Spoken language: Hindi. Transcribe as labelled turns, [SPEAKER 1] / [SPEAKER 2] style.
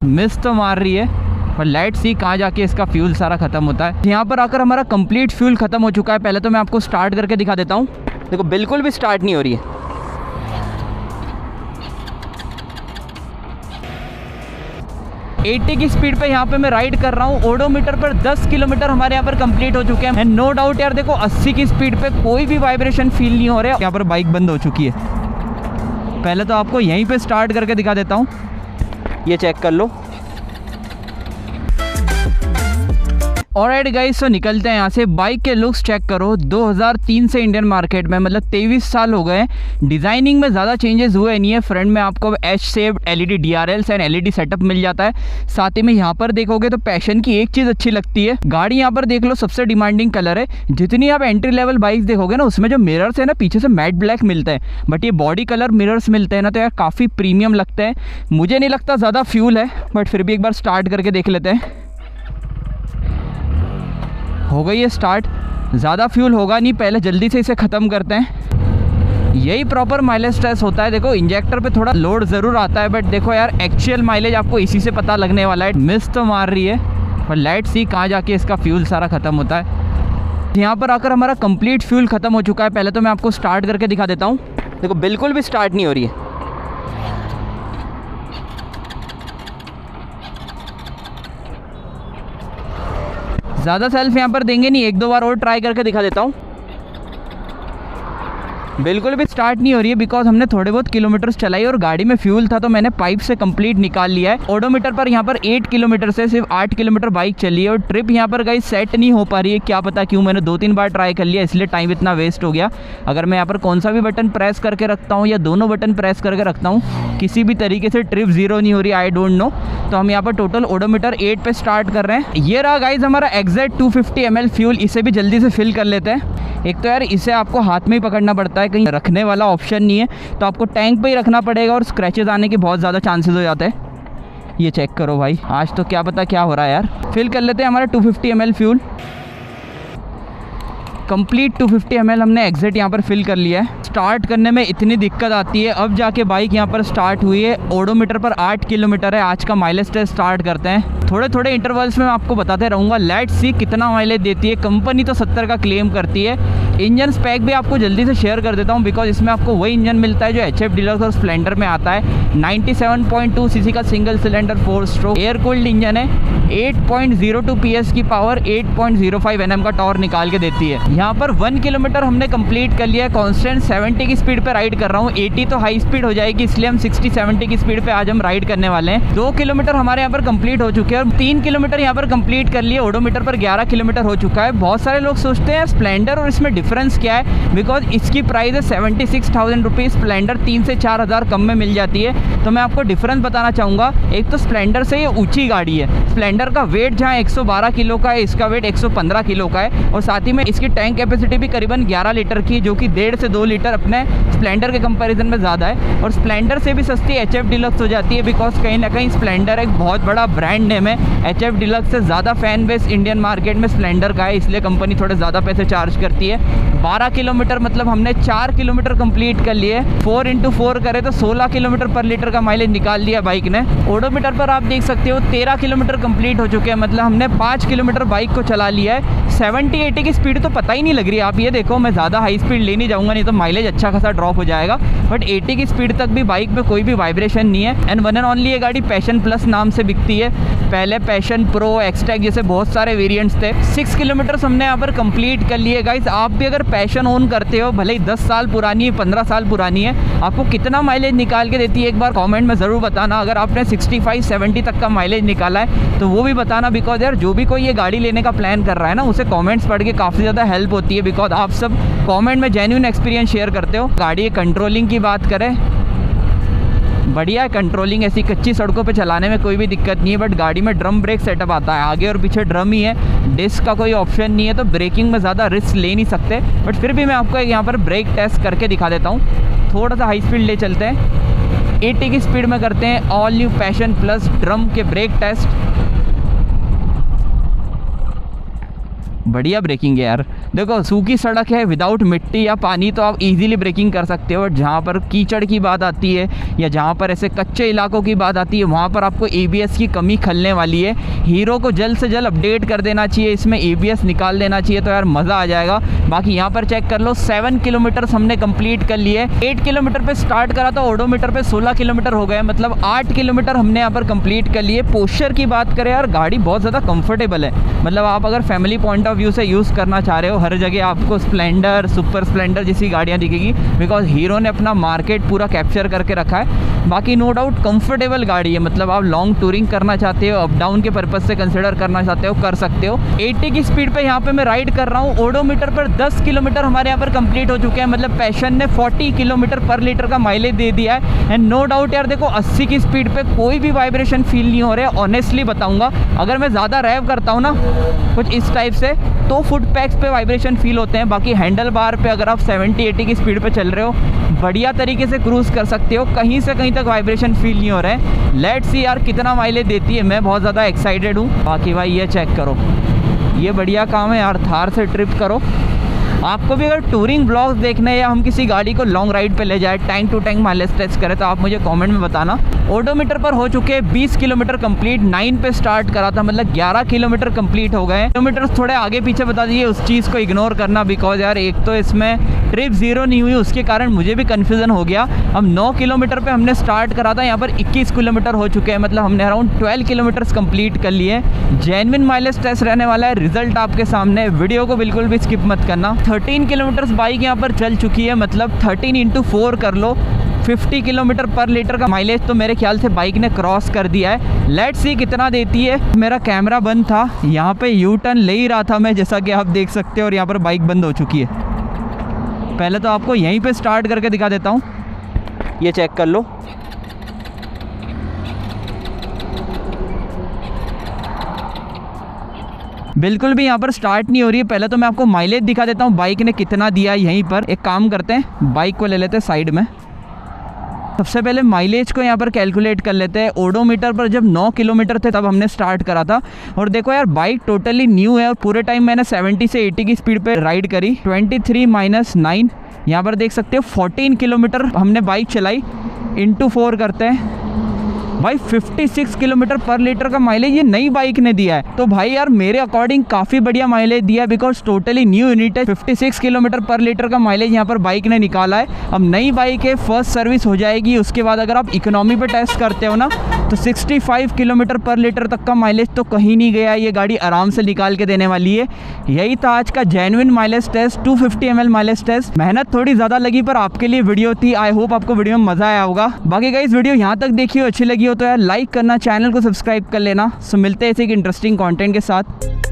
[SPEAKER 1] मिस तो मार रही है पर लेट्स सी कहाँ जाके इसका फ्यूल सारा खत्म होता है। यहाँ पर आकर हमारा कंप्लीट फ्यूल खत्म हो चुका है। पहले तो मैं आपको स्टार्ट करके दिखा देता हूँ। देखो बिल्कुल भी स्टार्ट नहीं हो रही है। एटी की स्पीड पे यहाँ पे मैं राइड कर रहा हूँ। ओडोमीटर पर 10 किलोमीटर हमारे यहाँ पर कंप्लीट हो चुके हैं। नो डाउट यार, देखो 80 की स्पीड पे कोई भी वाइब्रेशन फील नहीं हो रहा है। यहाँ पर बाइक बंद हो चुकी है। पहले तो आपको यहीं पे स्टार्ट करके दिखा देता हूँ, ये चेक कर लो। ऑलराइट गाइस, तो निकलते हैं यहाँ से। बाइक के लुक्स चेक करो। 2003 से इंडियन मार्केट में, मतलब 23 साल हो गए। डिज़ाइनिंग में ज़्यादा चेंजेस हुए नहीं है। फ्रंट में आपको H shaped LED DRLs and LED setup मिल जाता है। साथ ही में यहाँ पर देखोगे तो पैशन की एक चीज़ अच्छी लगती है, गाड़ी यहाँ पर देख लो सबसे डिमांडिंग कलर है। जितनी आप एंट्री लेवल बाइक्स देखोगे ना, उसमें जो मिरर्स है ना पीछे से मैट ब्लैक मिलता है, बट ये बॉडी कलर मिरर्स मिलते हैं ना, तो यार काफ़ी प्रीमियम लगते हैं। मुझे नहीं लगता ज़्यादा फ्यूल है, बट फिर भी एक बार स्टार्ट करके देख लेते हैं। हो गई है स्टार्ट। ज़्यादा फ्यूल होगा नहीं, पहले जल्दी से इसे ख़त्म करते हैं। यही प्रॉपर माइलेज टेस्ट होता है। देखो इंजेक्टर पे थोड़ा लोड ज़रूर आता है, बट देखो यार एक्चुअल माइलेज आपको इसी से पता लगने वाला है। मिस तो मार रही है पर लेट्स सी कहाँ जाके इसका फ्यूल सारा ख़त्म होता है। यहाँ पर आकर हमारा कंप्लीट फ्यूल ख़त्म हो चुका है। पहले तो मैं आपको स्टार्ट करके दिखा देता हूँ। देखो बिल्कुल भी स्टार्ट नहीं हो रही है। ज़्यादा सेल्फ यहाँ पर देंगे नहीं, एक दो बार और ट्राई करके दिखा देता हूँ। बिल्कुल भी स्टार्ट नहीं हो रही है, बिकॉज हमने थोड़े बहुत किलोमीटर्स चलाई और गाड़ी में फ्यूल था तो मैंने पाइप से कंप्लीट निकाल लिया है। ओडोमीटर पर यहाँ पर 8 किलोमीटर से सिर्फ 8 किलोमीटर बाइक चली है और ट्रिप यहाँ पर गाइस सेट नहीं हो पा रही है। क्या पता क्यों, मैंने 2-3 बार ट्राई कर लिया, इसलिए टाइम इतना वेस्ट हो गया। अगर मैं यहाँ पर कौन सा भी बटन प्रेस करके रखता हूँ या दोनों बटन प्रेस करके रखता हूँ, किसी भी तरीके से ट्रिप ज़ीरो नहीं हो रही, आई डोंट नो। तो हम यहाँ पर टोटल ओडोमीटर 8 पे स्टार्ट कर रहे हैं। ये रहा गाइज हमारा एग्जैक्ट 250 ml फ्यूल। इसे भी जल्दी से फिल कर लेते हैं। एक तो यार इसे आपको हाथ में ही पकड़ना पड़ता है, कहीं रखने वाला ऑप्शन नहीं है, तो आपको टैंक पे ही रखना पड़ेगा और स्क्रैचेस आने के बहुत ज़्यादा चांसेस हो जाते हैं। ये चेक करो भाई, आज तो क्या पता क्या हो रहा है यार। फिल कर लेते हैं हमारा 250 ml फ्यूल। कंप्लीट 250 ml हमने एग्जिट यहाँ पर फिल कर लिया है। स्टार्ट करने में इतनी दिक्कत आती है, अब जाके बाइक यहाँ पर स्टार्ट हुई है। ओडोमीटर पर 8 किलोमीटर है। आज का माइलेज टेस्ट स्टार्ट करते हैं। थोड़े थोड़े इंटरवल्स में मैं आपको बताते रहूँगा। लेट्स सी कितना माइलेज देती है। कंपनी तो 70 का क्लेम करती है। इंजन स्पेक भी आपको जल्दी से शेयर कर देता हूँ, बिकॉज इसमें आपको वही इंजन मिलता है जो HF डीलक्स और स्प्लेंडर में आता है। 97.2 सीसी का single cylinder 4 stroke air cooled engine है। 8.02 PS की पावर 8.05 Nm का टॉर्क निकाल के देती है। यहाँ पर 1 किलोमीटर हमने कंप्लीट कर लिया है। कांस्टेंट 70 की स्पीड पे राइड कर रहा हूँ। 80 तो हाई स्पीड हो जाएगी, इसलिए हम 60-70 की स्पीड पे आज हम राइड करने वाले हैं। 2 किलोमीटर हमारे यहाँ पर कंप्लीट हो चुके हैं और 3 किलोमीटर यहाँ पर कंप्लीट कर लिए। ओडोमीटर पर 11 किलोमीटर हो चुका है। बहुत सारे लोग सोचते हैं स्प्लेंडर और इसमें डिफरेंस क्या है, बिकॉज इसकी प्राइस है 76,000 रुपीज़। स्प्लेंडर 3 से 4 हज़ार कम में मिल जाती है। तो मैं आपको डिफरेंस बताना चाहूँगा। एक तो स्प्लेंडर से ये ऊँची गाड़ी है। स्प्लेंडर का वेट जहाँ 112 किलो का है, इसका वेट 115 किलो का है। और साथ ही में इसकी टैंक कैपेसिटी भी करीबन 11 लीटर की है, जो कि 1.5 से 2 लीटर अपने स्प्लेंडर के कंपैरिजन में ज़्यादा है। और स्प्लेंडर से भी सस्ती HF डीलक्स हो जाती है, बिकॉज कहीं ना कहीं स्प्लेंडर एक बहुत बड़ा ब्रांड नेम है। HF डीलक्स से ज़्यादा फैन बेस इंडियन मार्केट में स्प्लेंडर का है, इसलिए कंपनी थोड़े ज़्यादा पैसे चार्ज करती है। 12 किलोमीटर मतलब हमने 4 किलोमीटर कंप्लीट कर लिए। 4x4 करे तो 16 किलोमीटर पर लीटर का माइलेज निकाल दिया बाइक ने। ओडोमीटर पर आप देख सकते हो 13 किलोमीटर कंप्लीट हो चुके हैं, मतलब हमने 5 किलोमीटर बाइक को चला लिया है। 70-80 की स्पीड तो पता ही नहीं लग रही है। आप ये देखो, मैं ज़्यादा हाई स्पीड ले नहीं जाऊँगा, नहीं तो माइलेज अच्छा खासा ड्रॉप हो जाएगा। बट 80 की स्पीड तक भी बाइक में कोई भी वाइब्रेशन नहीं है। एंड वन एंड ओनली ये गाड़ी पैशन प्लस नाम से बिकती है। पहले पैशन प्रो, एक्सटेक जैसे बहुत सारे वेरिएंट्स थे। 6 किलोमीटर हमने यहाँ पर कंप्लीट कर लिए गाइस। आप भी अगर पैशन ओन करते हो, भले ही 10 साल पुरानी है, 15 साल पुरानी है, आपको कितना माइलेज निकाल के देती है एक बार कमेंट में ज़रूर बताना। अगर आपने 65-70 तक का माइलेज निकाला है तो वो भी बताना, बिकॉज यार जो भी कोई ये गाड़ी लेने का प्लान कर रहा है ना, उसे कमेंट्स पढ़ के काफ़ी ज़्यादा हेल्प होती है, बिकॉज आप सब कमेंट में जेन्युइन एक्सपीरियंस शेयर करते हो। गाड़ी कंट्रोलिंग की बात करें, बढ़िया है कंट्रोलिंग। ऐसी कच्ची सड़कों पे चलाने में कोई भी दिक्कत नहीं है। बट गाड़ी में ड्रम ब्रेक सेटअप आता है, आगे और पीछे ड्रम ही है, डिस्क का कोई ऑप्शन नहीं है, तो ब्रेकिंग में ज़्यादा रिस्क ले नहीं सकते। बट फिर भी मैं आपको यहाँ पर ब्रेक टेस्ट करके दिखा देता हूँ। थोड़ा सा हाई स्पीड ले चलते हैं, 80 की स्पीड में करते हैं all new passion plus drum के ब्रेक टेस्ट। बढ़िया ब्रेकिंग है यार। देखो सूखी सड़क है विदाउट मिट्टी या पानी तो आप इजीली ब्रेकिंग कर सकते हो, बट जहाँ पर कीचड़ की बात आती है या जहाँ पर ऐसे कच्चे इलाकों की बात आती है वहाँ पर आपको ABS की कमी खलने वाली है। हीरो को जल्द से जल्द अपडेट कर देना चाहिए, इसमें ABS निकाल देना चाहिए तो यार मज़ा आ जाएगा। बाकी यहाँ पर चेक कर लो 7 किलोमीटर हमने कंप्लीट कर लिए। 8 किलोमीटर पे स्टार्ट करा था, ओडोमीटर पे 16 किलोमीटर हो गए, मतलब 8 किलोमीटर हमने यहाँ पर कंप्लीट कर लिए। पोस्चर की बात करें यार, गाड़ी बहुत ज़्यादा कंफर्टेबल है, मतलब आप अगर फैमिली पॉइंट ऑफ व्यू से यूज़ करना चाह रहे हो, हर जगह आपको स्प्लेंडर, सुपर स्प्लेंडर जैसी गाड़ियाँ दिखेगी, बिकॉज हीरो ने अपना मार्केट पूरा कैप्चर करके रखा है। बाकी नो डाउट कंफर्टेबल गाड़ी है, मतलब आप लॉन्ग टूरिंग करना चाहते हो, अप डाउन के पर्पज़ से कंसिडर करना चाहते हो, कर सकते हो। 80 की स्पीड पे यहाँ पे मैं राइड कर रहा हूँ। ओडोमीटर पर 10 किलोमीटर हमारे यहाँ पर कंप्लीट हो चुके हैं, मतलब पैशन ने 40 किलोमीटर पर लीटर का माइलेज दे दिया है। एंड नो डाउट यार देखो 80 की स्पीड पे कोई भी वाइब्रेशन फील नहीं हो रहा है, ऑनेस्टली बताऊँगा। अगर मैं ज़्यादा रैव करता हूँ ना कुछ इस टाइप से तो फुट पैक्स पे वाइब्रेशन फील होते हैं। बाकी हैंडल बार पे अगर आप 70-80 की स्पीड पे चल रहे हो बढ़िया तरीके से क्रूज़ कर सकते हो, कहीं से कहीं तक वाइब्रेशन फील नहीं हो रहा है। लेट्स सी यार कितना माइलेज देती है, मैं बहुत ज़्यादा एक्साइटेड हूँ। बाकी भाई ये चेक करो, ये बढ़िया काम है यार, थार से ट्रिप करो। आपको भी अगर टूरिंग ब्लॉग्स देखने या हम किसी गाड़ी को लॉन्ग राइड पे ले जाए, tank to tank mileage test करें तो आप मुझे कमेंट में बताना। ओडोमीटर पर हो चुके 20 किलोमीटर कंप्लीट, 9 पे स्टार्ट करा था, मतलब 11 किलोमीटर कंप्लीट हो गए। किलोमीटर थोड़े आगे पीछे बता दीजिए, उस चीज़ को इग्नोर करना, बिकॉज यार एक तो इसमें ट्रिप 0 नहीं हुई, उसके कारण मुझे भी कन्फ्यूज़न हो गया। अब 9 किलोमीटर पर हमने स्टार्ट करा था, यहाँ पर 21 किलोमीटर हो चुके हैं, मतलब हमने अराउंड 12 किलोमीटर्स कंप्लीट कर लिए। जेन्युइन माइलेज टेस्ट रहने वाला है, रिजल्ट आपके सामने, वीडियो को बिल्कुल भी स्किप मत करना। 13 किलोमीटर बाइक यहाँ पर चल चुकी है, मतलब 13 × 4 कर लो, 50 किलोमीटर पर लीटर का माइलेज तो मेरे ख्याल से बाइक ने क्रॉस कर दिया है। लेट्स सी कितना देती है। मेरा कैमरा बंद था, यहाँ पे यू टर्न ले ही रहा था मैं, जैसा कि आप देख सकते हो, और यहाँ पर बाइक बंद हो चुकी है। पहले तो आपको यहीं पे स्टार्ट करके दिखा देता हूँ, ये चेक कर लो। बिल्कुल भी यहाँ पर स्टार्ट नहीं हो रही है। पहले तो मैं आपको माइलेज दिखा देता हूँ बाइक ने कितना दिया है यहीं पर। एक काम करते हैं, बाइक को ले लेते हैं साइड में, सबसे पहले माइलेज को यहाँ पर कैलकुलेट कर लेते हैं। ओडोमीटर पर जब 9 किलोमीटर थे तब हमने स्टार्ट करा था, और देखो यार बाइक टोटली न्यू है और पूरे टाइम मैंने 70 से 80 की स्पीड पे राइड करी। 23 - 9 यहाँ पर देख सकते हो, 14 किलोमीटर हमने बाइक चलाई, × 4 करते हैं भाई, 56 किलोमीटर पर लीटर का माइलेज ये नई बाइक ने दिया है। तो भाई यार मेरे अकॉर्डिंग काफ़ी बढ़िया माइलेज दिया है, बिकॉज टोटली न्यू यूनिट है। 56 किलोमीटर पर लीटर का माइलेज यहाँ पर बाइक ने निकाला है। अब नई बाइक है, फर्स्ट सर्विस हो जाएगी, उसके बाद अगर आप इकोनॉमी पे टेस्ट करते हो ना तो 65 किलोमीटर पर लीटर तक का माइलेज तो कहीं नहीं गया, ये गाड़ी आराम से निकाल के देने वाली है। यही था आज का genuine mileage test, 250 ml mileage test. मेहनत थोड़ी ज़्यादा लगी पर आपके लिए वीडियो थी। आई होप आपको वीडियो में मज़ा आया होगा। बाकी गाइस वीडियो यहाँ तक देखी हो, अच्छी लगी हो तो यार लाइक करना, चैनल को सब्सक्राइब कर लेना। सो मिलते हैं ऐसे एक इंटरेस्टिंग कंटेंट के साथ।